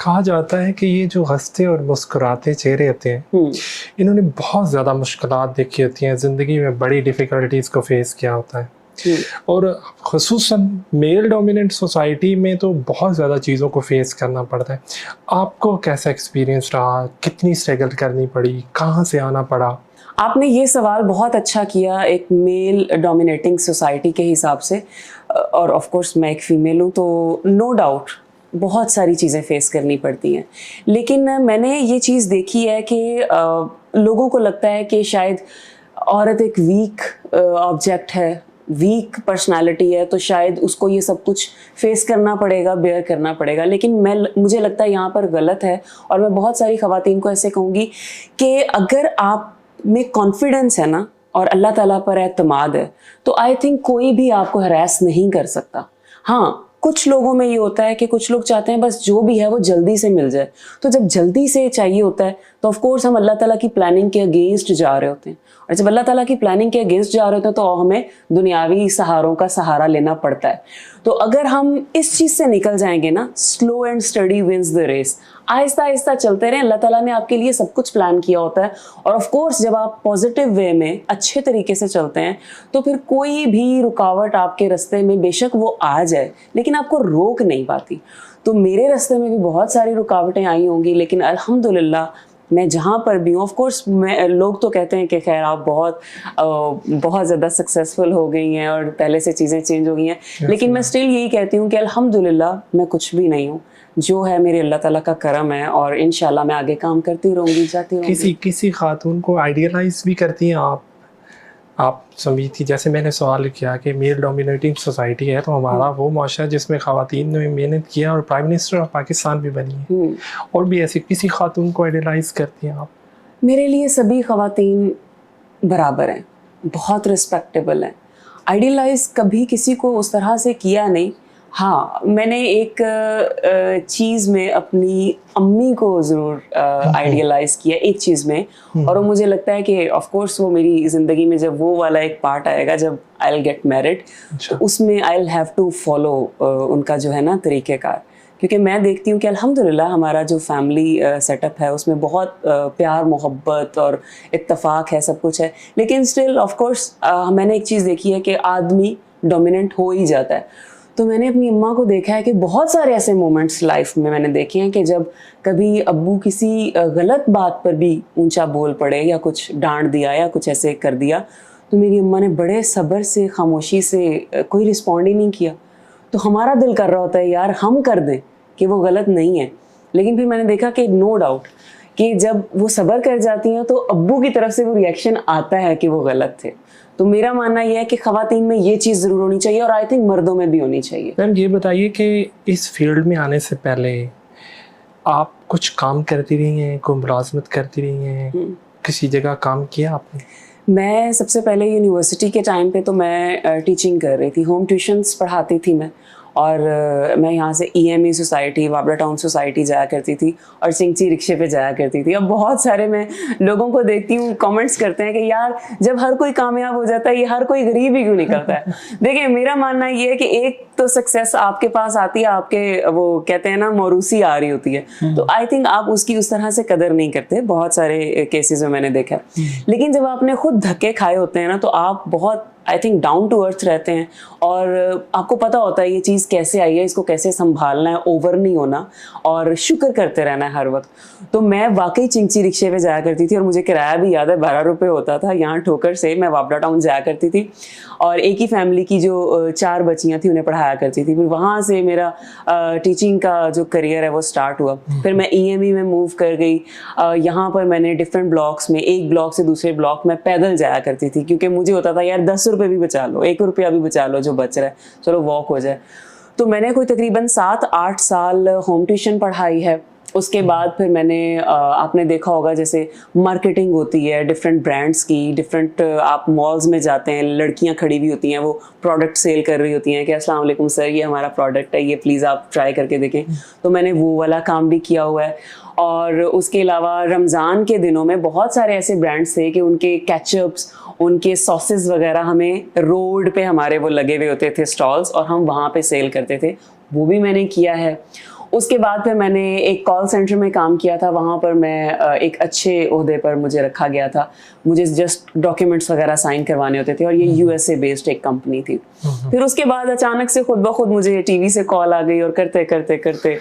कहा जाता है कि ये जो हंसते और मुस्कुराते चेहरे होते हैं, इन्होंने बहुत ज़्यादा मुश्किलात देखी होती हैं, ज़िंदगी में बड़ी डिफ़िकल्टीज़ को फेस किया होता है। और ख़ुसूसन मेल डोमिनेंट सोसाइटी में तो बहुत ज़्यादा चीज़ों को फेस करना पड़ता है। आपको कैसा एक्सपीरियंस रहा? कितनी स्ट्रगल करनी पड़ी? कहाँ से आना पड़ा? आपने ये सवाल बहुत अच्छा किया एक मेल डोमिनेटिंग सोसाइटी के हिसाब से, और ऑफ कोर्स मैं एक फ़ीमेल हूँ तो नो डाउट बहुत सारी चीज़ें फेस करनी पड़ती हैं। लेकिन मैंने ये चीज़ देखी है कि लोगों को लगता है कि शायद औरत एक वीक ऑब्जेक्ट है, वीक पर्सनालिटी है, तो शायद उसको ये सब कुछ फेस करना पड़ेगा, बेयर करना पड़ेगा। लेकिन मुझे लगता है यहाँ पर गलत है, और मैं बहुत सारी ख़वातीन को ऐसे कहूँगी कि अगर आप में कॉन्फिडेंस है ना और अल्लाह ताला पर एतमाद है, तो आई थिंक कोई भी आपको हरास नहीं कर सकता। हाँ, कुछ लोगों में ये होता है कि कुछ लोग चाहते हैं बस जो भी है वो जल्दी से मिल जाए, तो जब जल्दी से चाहिए होता है तो ऑफ कोर्स हम अल्लाह ताला की प्लानिंग के अगेंस्ट जा रहे होते हैं, और जब अल्लाह ताला की प्लानिंग के अगेंस्ट जा रहे होते हैं तो हमें दुनियावी सहारों का सहारा लेना पड़ता है। तो अगर हम इस चीज़ से निकल जाएंगे ना, slow and steady wins the race, आहिस्ता आहिस्ता चलते रहें, अल्लाह ताला ने आपके लिए सब कुछ प्लान किया होता है। और ऑफ कोर्स जब आप पॉजिटिव वे में अच्छे तरीके से चलते हैं तो फिर कोई भी रुकावट आपके रास्ते में बेशक वो आ जाए लेकिन आपको रोक नहीं पाती। तो मेरे रास्ते में भी बहुत सारी रुकावटें आई होंगी, लेकिन अल्हम्दुलिल्लाह मैं जहाँ पर भी हूँ, ऑफ कोर्स लोग तो कहते हैं कि खैर आप बहुत ज़्यादा सक्सेसफुल हो गई हैं और पहले से चीज़ें चेंज हो गई हैं, लेकिन मैं स्टिल यही कहती हूँ कि अल्हम्दुलिल्लाह मैं कुछ भी नहीं हूँ, जो है मेरे अल्लाह ताला का करम है, और इंशाल्लाह मैं आगे काम करती रहूँगी, जाती रहूँगी। किसी खातून को आइडियलाइज भी करती हैं आप समझती, जैसे मैंने सवाल किया कि मेल डोमिनेटिंग सोसाइटी है, तो हमारा वो माशरा जिसमें ख़वातीन ने मेहनत किया और प्राइम मिनिस्टर ऑफ पाकिस्तान भी बनी है, और भी ऐसी किसी खातून को आइडियलाइज करती हैं आप? मेरे लिए सभी ख़वातीन बराबर हैं, बहुत रिस्पेक्टेबल हैं। आइडियलाइज कभी किसी को उस तरह से किया नहीं। हाँ, मैंने एक चीज़ में अपनी अम्मी को ज़रूर आइडियलाइज़ किया एक चीज़ में, और वो मुझे लगता है कि ऑफ कोर्स वो मेरी ज़िंदगी में जब वो वाला एक पार्ट आएगा जब आई विल गेट मैरिड, तो उसमें I will have to follow उनका जो है ना तरीक़ेकार, क्योंकि मैं देखती हूँ कि अल्हम्दुलिल्लाह हमारा जो फैमिली सेटअप है उसमें बहुत प्यार मोहब्बत और इत्तफाक है, सब कुछ है, लेकिन स्टिल ऑफ कोर्स मैंने एक चीज़ देखी है कि आदमी डोमिनेंट हो ही जाता है। तो मैंने अपनी अम्मा को देखा है कि बहुत सारे ऐसे मोमेंट्स लाइफ में मैंने देखे हैं कि जब कभी अब्बू किसी गलत बात पर भी ऊंचा बोल पड़े या कुछ डांट दिया या कुछ ऐसे कर दिया, तो मेरी अम्मा ने बड़े सब्र से, खामोशी से कोई रिस्पॉन्ड ही नहीं किया। तो हमारा दिल कर रहा होता है यार हम कर दें कि वो गलत नहीं है, लेकिन फिर मैंने देखा कि नो डाउट कि जब वो सब्र कर जाती हैं तो अब्बू की तरफ से वो रिएक्शन आता है कि वो गलत थे। तो मेरा मानना यह है कि ख़वातीन में ये चीज़ ज़रूर होनी चाहिए, और आई थिंक मर्दों में भी होनी चाहिए। मैम ये बताइए कि इस फील्ड में आने से पहले आप कुछ काम करती रही हैं, कोई मुलाजमत करती रही हैं, किसी जगह काम किया आपने? मैं सबसे पहले यूनिवर्सिटी के टाइम पे तो मैं टीचिंग कर रही थी, होम ट्यूशन्स पढ़ाती थी मैं, और मैं यहाँ से EME सोसाइटी, वाबरा टाउन सोसाइटी जाया करती थी और चिंगची रिक्शे पे जाया करती थी। अब बहुत सारे मैं लोगों को देखती हूँ कमेंट्स करते हैं कि यार जब हर कोई कामयाब हो जाता है ये हर कोई गरीब ही क्यों निकलता है। देखिए मेरा मानना ये है कि एक तो सक्सेस आपके पास आती है, आपके वो कहते हैं ना मौरूसी आ रही होती है, तो आई थिंक आप उसकी उस तरह से कदर नहीं करते, बहुत सारे केसेस में मैंने देखा। लेकिन जब आपने खुद धक्के खाए होते हैं ना तो आप बहुत I think down to earth रहते हैं, और आपको पता होता है ये चीज़ कैसे आई है, इसको कैसे संभालना है, ओवर नहीं होना और शुक्र करते रहना है हर वक्त। तो मैं वाकई चिंची रिक्शे पे जाया करती थी, और मुझे किराया भी याद है 12 रुपये होता था यहाँ ठोकर से, मैं वाबरा टाउन जाया करती थी, और एक ही फैमिली की जो 4 बच्चियाँ थी उन्हें पढ़ाया करती थी। फिर वहाँ से मेरा टीचिंग का जो करियर है वो स्टार्ट हुआ। फिर मैं EME में मूव कर गई। यहाँ पर मैंने डिफरेंट ब्लॉक्स में, एक ब्लॉक से दूसरे ब्लॉक में पैदल जाया करती थी, क्योंकि मुझे होता था यार 10 रुपये भी बचा लो, 1 रुपया भी बचा लो जो बच रहा है, चलो वॉक हो जाए। तो मैंने कोई तकरीबन 7-8 साल होम ट्यूशन पढ़ाई है। उसके बाद फिर मैंने आपने देखा होगा जैसे मार्केटिंग होती है डिफरेंट ब्रांड्स की, डिफरेंट आप मॉल्स में जाते हैं, लड़कियां खड़ी हुई होती हैं, वो प्रोडक्ट सेल कर रही होती हैं कि अस्सलाम वालेकुम सर ये हमारा प्रोडक्ट है, ये प्लीज़ आप ट्राई करके देखें। तो मैंने वो वाला काम भी किया हुआ है। और उसके अलावा रमज़ान के दिनों में बहुत सारे ऐसे ब्रांड्स थे कि उनके केचअप्स, उनके सॉसेस वगैरह हमें रोड पे हमारे वो लगे हुए होते थे स्टॉल्स, और हम वहाँ पे सेल करते थे, वो भी मैंने किया है। उसके बाद फिर मैंने एक कॉल सेंटर में काम किया था, वहाँ पर मैं एक अच्छे ओहदे पर मुझे रखा गया था। मुझे जस्ट डॉक्यूमेंट्स वगैरह साइन करवाने होते थे और ये यूएसए बेस्ड एक कंपनी थी। फिर उसके बाद अचानक से खुद ब खुद मुझे टीवी से कॉल आ गई और करते करते करते